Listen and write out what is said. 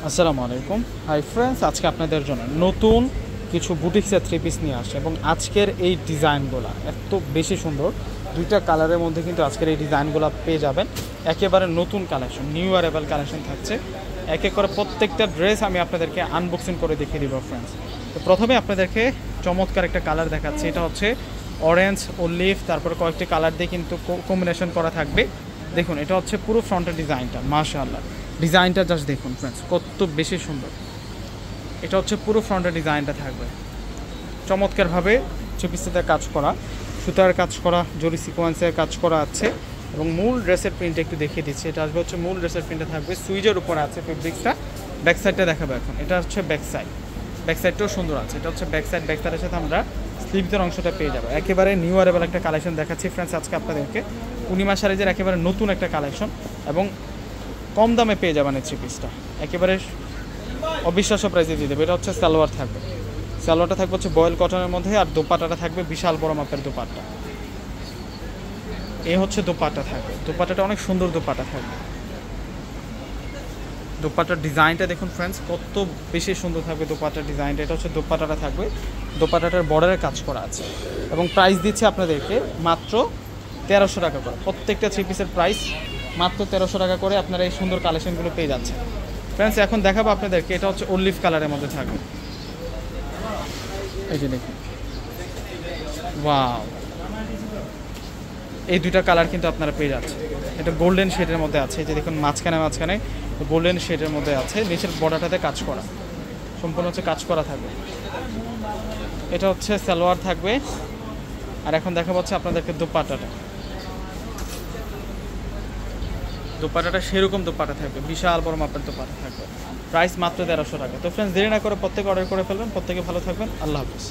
আসসালামু আলাইকুম। Hi friends, আজকে আপনাদের জন্য নতুন কিছু বুটিক্সের থ্রি পিস নিয়ে আসে এবং আজকের এই ডিজাইনগুলো এত বেশি সুন্দর। দুইটা কালারের মধ্যে কিন্তু আজকের এই ডিজাইনগুলো পেয়ে যাবেন। একেবারে নতুন কালেকশন, নিউ অ্যারাইভাল কালেকশন থাকছে। এক এক করে প্রত্যেকটা ড্রেস আমি আপনাদেরকে আনবক্সিং করে দেখিয়ে দিব ফ্রেন্ডস। তো প্রথমে আপনাদেরকে চমৎকার একটা কালার দেখাচ্ছি। এটা হচ্ছে অরেঞ্জ, অলিভ, তারপর কয়েকটি কালার দিয়ে কিন্তু কম্বিনেশন করা থাকবে। দেখুন, এটা হচ্ছে পুরো ফ্রন্টের ডিজাইনটা, মাশাআল্লাহ। ডিজাইনটা জাস্ট দেখুন ফ্রেন্ডস, কত বেশি সুন্দর। এটা হচ্ছে পুরো ফ্রন্টের ডিজাইনটা থাকবে চমৎকারভাবে চিপিসের কাজ করা, সুতার কাজ করা, জরি সিকোয়েন্সের কাজ করা আছে। এবং মূল ড্রেসের প্রিন্ট একটু দেখিয়ে দিচ্ছি। এটা আসবে হচ্ছে মূল ড্রেসের প্রিন্টটা থাকবে সুইজের উপরে আছে ফেব্রিক্সটা। ব্যাক সাইডটা দেখাবো এখন। এটা হচ্ছে ব্যাক সাইড, ব্যাক সাইডটাও সুন্দর আছে। এটা হচ্ছে ব্যাক সাইড, ব্যাক সাইডের সাথে আমরা স্লিভসের অংশটা পেয়ে যাবো। একেবারে নিউ অ্যারাইভাল একটা কালেকশন দেখাচ্ছি ফ্রেন্ডস আজকে আপনাদেরকে। পূর্ণিমা শাড়িজের একেবারে নতুন একটা কালেকশন এবং কম দামে পেয়ে যাবেন এই থ্রি পিসটা, একেবারে অবিশ্বাস্য প্রাইসে দিয়ে দেবে। এটা হচ্ছে সালোয়ার থাকবে, সালোয়ারটা থাকবে হচ্ছে বয়েল কটনের মধ্যে, আর দোপাট্টাটা থাকবে বিশাল বড় মাপের দোপাট্টা। এই হচ্ছে দোপাট্টা থাকবে, দোপাট্টাটা অনেক সুন্দর দোপাট্টা থাকবে। দোপাট্টার ডিজাইনটা দেখুন ফ্রেন্ডস, কত বেশি সুন্দর থাকবে দোপাট্টার ডিজাইনটা। এটা হচ্ছে দোপাট্টাটা থাকবে, দোপাট্টাটার বর্ডারের কাজ করা আছে এবং প্রাইস দিচ্ছে আপনাদেরকে মাত্র 1300 টাকা করে। প্রত্যেকটা থ্রি পিসের প্রাইস মাত্র 1300 টাকা করে। আপনারা এই সুন্দর কালেকশনগুলো পেয়ে যাচ্ছেন ফ্রেন্ডস। এখন দেখাবো আপনাদেরকে, এটা হচ্ছে অলিভ কালারের মধ্যে থাকবে। এই যে দেখুন, ওয়াও, এই দুইটা কালার কিন্তু আপনারা পেয়ে যাচ্ছেন। এটা গোল্ডেন শেডের মধ্যে আছে, এই যে দেখুন মাঝখানে মাঝখানে গোল্ডেন শেডের মধ্যে আছে। নিচের বর্ডারটাতে কাজ করা, সম্পূর্ণ হচ্ছে কাজ করা থাকবে। এটা হচ্ছে সালোয়ার থাকবে। আর এখন দেখা পাচ্ছে আপনাদেরকে দোপাট্টাটা, দোপাট্টাটা সেরকম দোপাট্টা থাকবে, বিশাল বড় মাপের দোপাট্টা থাকবে। প্রাইস মাত্র 1300 টাকা। তো ফ্রেন্ডস, দেরি না করে প্রত্যেকে অর্ডার করে ফেলবেন। প্রত্যেকে ভালো থাকবেন। আল্লাহ হাফিজ।